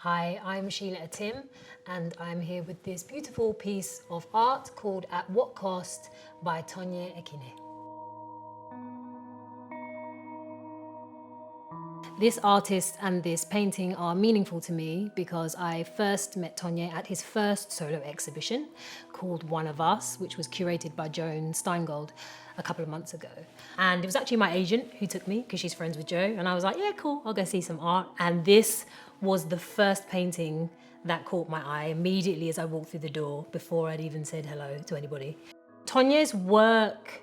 Hi, I'm Sheila Atim and I'm here with this beautiful piece of art called At What Cost by Tonye Ekine. This artist and this painting are meaningful to me because I first met Tonye at his first solo exhibition called One of Us, which was curated by Joan Steingold a couple of months ago. And it was actually my agent who took me because she's friends with Jo. And I was like, yeah, cool, I'll go see some art. And this was the first painting that caught my eye immediately as I walked through the door before I'd even said hello to anybody. Tonye's work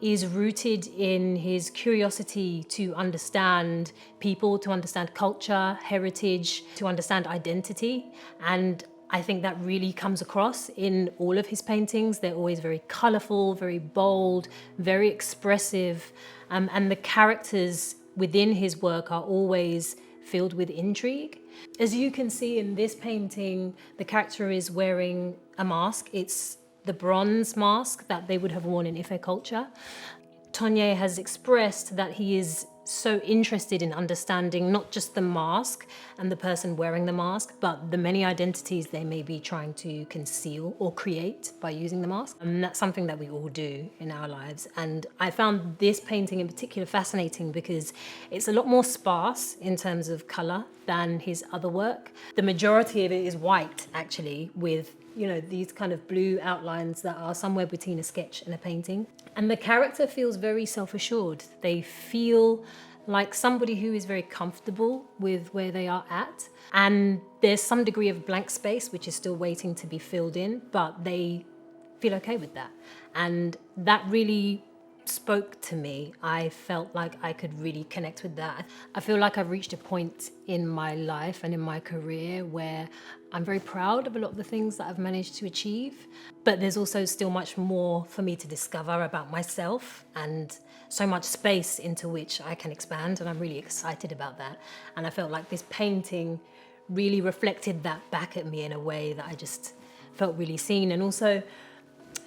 is rooted in his curiosity to understand people, to understand culture, heritage, to understand identity. And I think that really comes across in all of his paintings. They're always very colorful, very bold, very expressive. And the characters within his work are always filled with intrigue. As you can see in this painting, the character is wearing a mask. It's the bronze mask that they would have worn in Ife culture. Tonye has expressed that he is so interested in understanding not just the mask and the person wearing the mask, but the many identities they may be trying to conceal or create by using the mask. And that's something that we all do in our lives. And I found this painting in particular fascinating because it's a lot more sparse in terms of color than his other work. The majority of it is white, actually, with these kind of blue outlines that are somewhere between a sketch and a painting. And the character feels very self-assured. They feel like somebody who is very comfortable with where they are at. And there's some degree of blank space, which is still waiting to be filled in, but they feel okay with that. And that really spoke to me. I felt like I could really connect with that. I feel like I've reached a point in my life and in my career where I'm very proud of a lot of the things that I've managed to achieve, but there's also still much more for me to discover about myself and so much space into which I can expand, and I'm really excited about that. And I felt like this painting really reflected that back at me in a way that I just felt really seen, and also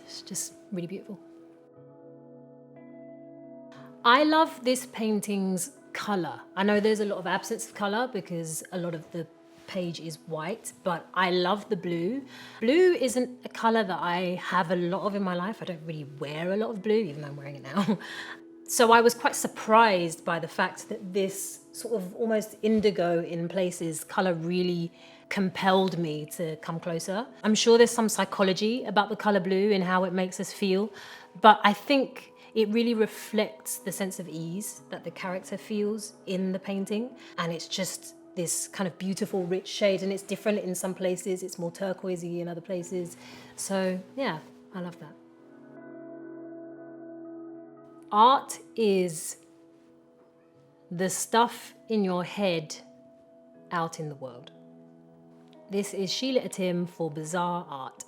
it's just really beautiful. I love this painting's color. I know there's a lot of absence of color because a lot of the page is white, but I love the blue. Blue isn't a color that I have a lot of in my life. I don't really wear a lot of blue, even though I'm wearing it now. So I was quite surprised by the fact that this sort of almost indigo in places color really compelled me to come closer. I'm sure there's some psychology about the color blue and how it makes us feel, but I think it really reflects the sense of ease that the character feels in the painting. And it's just this kind of beautiful, rich shade, and it's different in some places. It's more turquoisey in other places. So yeah, I love that. Art is the stuff in your head out in the world. This is Sheila Atim for Bazaar Art.